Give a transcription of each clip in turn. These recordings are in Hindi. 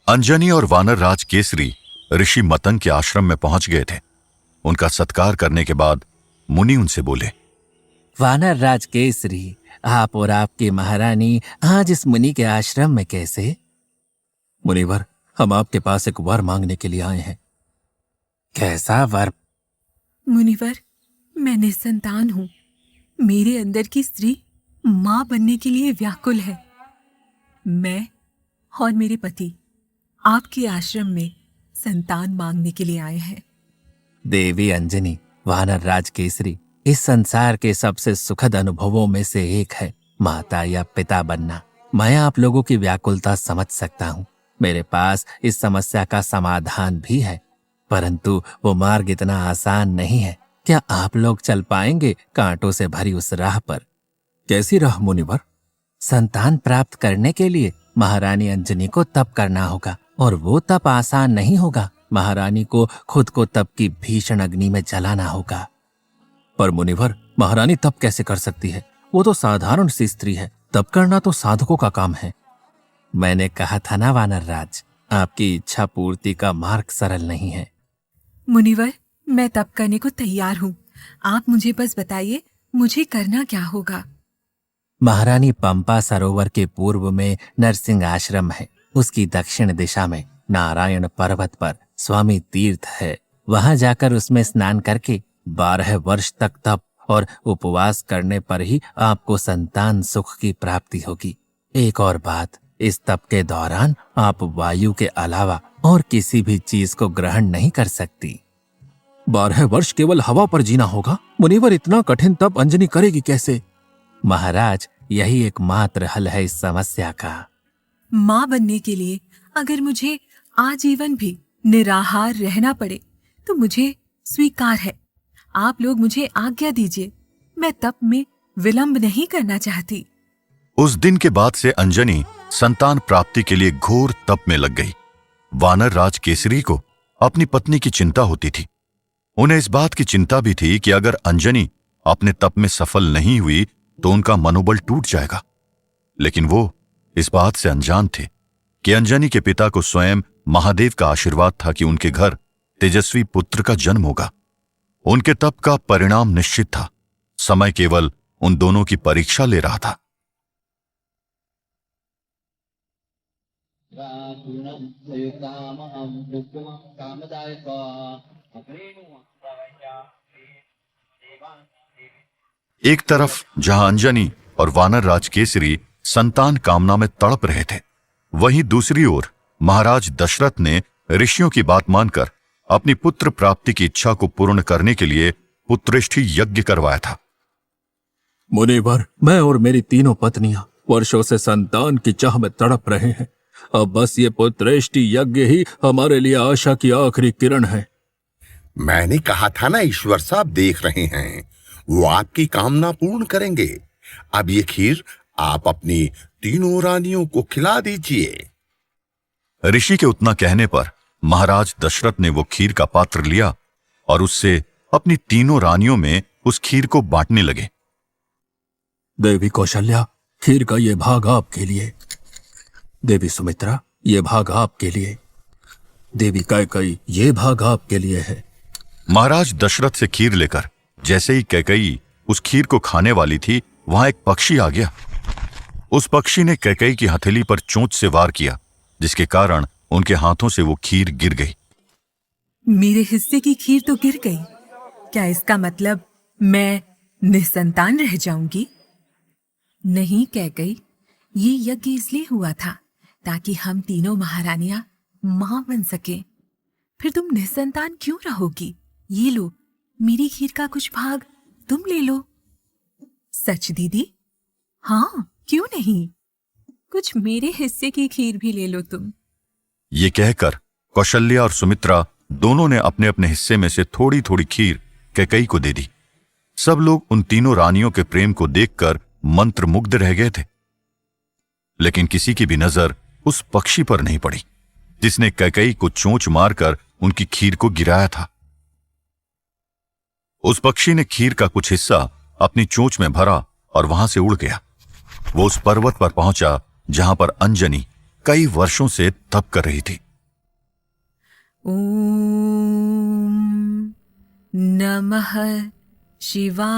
अंजनी और वानर राज केसरी ऋषि मतंग के आश्रम में पहुंच गए थे। उनका सत्कार करने के बाद मुनि उनसे बोले, वानर राज केसरी, आप और आपकी महारानी आज इस मुनि के आश्रम में कैसे? मुनिवर, हम आपके पास एक वर मांगने के लिए आए हैं। कैसा वर? मुनिवर, मैं निसंतान हूं। मेरे अंदर की स्त्री मां बनने के लिए व्याकुल है। मैं और मेरे पति आपके आश्रम में संतान मांगने के लिए आए हैं। देवी अंजनी, वानर राज केसरी, इस संसार के सबसे सुखद अनुभवों में से एक है माता या पिता बनना। मैं आप लोगों की व्याकुलता समझ सकता हूँ। मेरे पास इस समस्या का समाधान भी है, परंतु वो मार्ग इतना आसान नहीं है। क्या आप लोग चल पाएंगे कांटों से भरी उस राह पर? कैसी राह मुनिवर? संतान प्राप्त करने के लिए महारानी अंजनी को तप करना होगा, और वो तप आसान नहीं होगा। महारानी को खुद को तप की भीषण अग्नि में जलाना होगा। पर मुनिवर, महारानी तप कैसे कर सकती है? वो तो साधारण सी स्त्री है। तप करना तो साधकों का काम है। मैंने कहा था ना वानर राज, आपकी इच्छा पूर्ति का मार्ग सरल नहीं है। मुनिवर, मैं तप करने को तैयार हूँ। आप मुझे बस बताइए, मुझे करना क्या होगा? महारानी पंपा सरोवर के पूर्व में नरसिंह आश्रम है। उसकी दक्षिण दिशा में नारायण पर्वत पर स्वामी तीर्थ है। वहां जाकर उसमें स्नान करके 12 वर्ष तक तप और उपवास करने पर ही आपको संतान सुख की प्राप्ति होगी। एक और बात, इस तप के दौरान आप वायु के अलावा और किसी भी चीज को ग्रहण नहीं कर सकती। 12 वर्ष केवल हवा पर जीना होगा? मुनिवर, इतना कठिन तप अंजनी करेगी कैसे? महाराज, यही एकमात्र हल है इस समस्या का। मां बनने के लिए अगर मुझे आजीवन भी निराहार रहना पड़े तो मुझे स्वीकार है। आप लोग मुझे आज्ञा दीजिए। मैं तप में विलंब नहीं करना चाहती। उस दिन के बाद से अंजनी संतान प्राप्ति के लिए घोर तप में लग गई। वानर राज केसरी को अपनी पत्नी की चिंता होती थी। उन्हें इस बात की चिंता भी थी कि अगर अंजनी अपने तप में सफल नहीं हुई तो उनका मनोबल टूट जाएगा। लेकिन वो इस बात से अनजान थे कि अंजनी के पिता को स्वयं महादेव का आशीर्वाद था कि उनके घर तेजस्वी पुत्र का जन्म होगा। उनके तप का परिणाम निश्चित था। समय केवल उन दोनों की परीक्षा ले रहा था। एक तरफ जहां अंजनी और वानर राज केसरी संतान कामना में तड़प रहे थे, वहीं दूसरी ओर महाराज दशरथ ने ऋषियों की बात मानकर अपनी पुत्र प्राप्ति की इच्छा को पूर्ण करने के लिए पुत्रेष्ठी यज्ञ करवाया था। मुनिवर, मैं और मेरी तीनों पत्नियां वर्षों से संतान की चाह में तड़प रहे हैं। अब बस ये पुत्रेष्ठी यज्ञ ही हमारे लिए आशा की आखिरी किरण है। मैंने कहा था ना, ईश्वर साहब देख रहे हैं, वो आपकी कामना पूर्ण करेंगे। अब ये खीर आप अपनी तीनों रानियों को खिला दीजिए। ऋषि के उतना कहने पर महाराज दशरथ ने वो खीर का पात्र लिया और उससे अपनी तीनों रानियों में उस खीर को बांटने लगे। देवी कौशल्या, खीर का ये भाग आपके लिए। देवी सुमित्रा, ये भाग आपके लिए। देवी कैकेयी, ये भाग आपके लिए है। महाराज दशरथ से खीर लेकर जैसे ही कैकेयी उस खीर को खाने वाली थी, वहां एक पक्षी आ गया। उस पक्षी ने कैकेयी की हथेली पर चोंच से वार किया, जिसके कारण उनके हाथों से वो खीर गिर गई। मेरे हिस्से की खीर तो गिर गई। क्या इसका मतलब मैं निसंतान रह जाऊंगी? नहीं कैकेयी, ये यज्ञ इसलिए हुआ था ताकि हम तीनों महारानियां मां बन सके। फिर तुम निसंतान क्यों रहोगी? ये लो, मेरी खीर का कुछ भाग तुम ले लो। सच दीदी? हाँ, क्यों नहीं? कुछ मेरे हिस्से की खीर भी ले लो तुम। ये कहकर कौशल्या और सुमित्रा दोनों ने अपने अपने हिस्से में से थोड़ी थोड़ी खीर कैकेयी को दे दी। सब लोग उन तीनों रानियों के प्रेम को देखकर मंत्रमुग्ध रह गए थे, लेकिन किसी की भी नजर उस पक्षी पर नहीं पड़ी जिसने कैकेयी को चोंच मारकर उनकी खीर को गिराया था। उस पक्षी ने खीर का कुछ हिस्सा अपनी चोंच में भरा और वहां से उड़ गया। वो उस पर्वत पर पहुंचा जहां पर अंजनी, कई वर्षों से तप कर रही थी। ओम नमः शिवाय।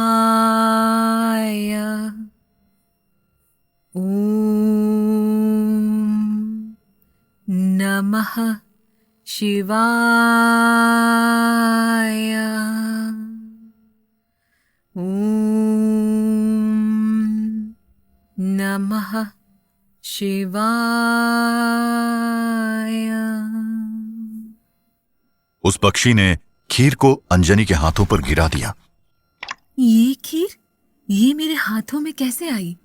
ओम नमः शिवाय। ओम नमः शिवाय। उस पक्षी ने खीर को अंजनी के हाथों पर गिरा दिया। ये खीर, ये मेरे हाथों में कैसे आई?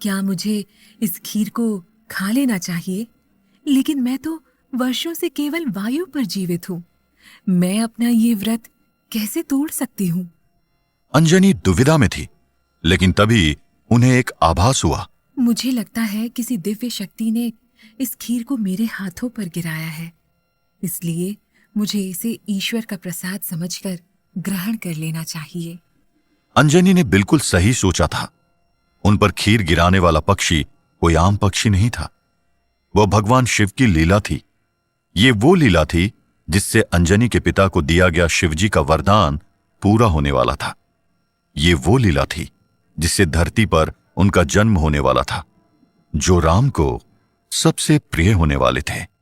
क्या मुझे इस खीर को खा लेना चाहिए? लेकिन मैं तो वर्षों से केवल वायु पर जीवित हूं। मैं अपना ये व्रत कैसे तोड़ सकती हूं? अंजनी दुविधा में थी, लेकिन तभी उन्हें एक आभास हुआ। मुझे लगता है किसी दिव्य शक्ति ने इस खीर को मेरे हाथों पर गिराया है, इसलिए मुझे इसे ईश्वर का प्रसाद समझकर ग्रहण कर लेना चाहिए। अंजनी ने बिल्कुल सही सोचा था। उन पर खीर गिराने वाला पक्षी कोई आम पक्षी नहीं था। वह भगवान शिव की लीला थी। ये वो लीला थी जिससे अंजनी के पिता को दिया गया शिवजी का वरदान पूरा होने वाला था। ये वो लीला थी जिससे धरती पर उनका जन्म होने वाला था, जो राम को सबसे प्रिय होने वाले थे।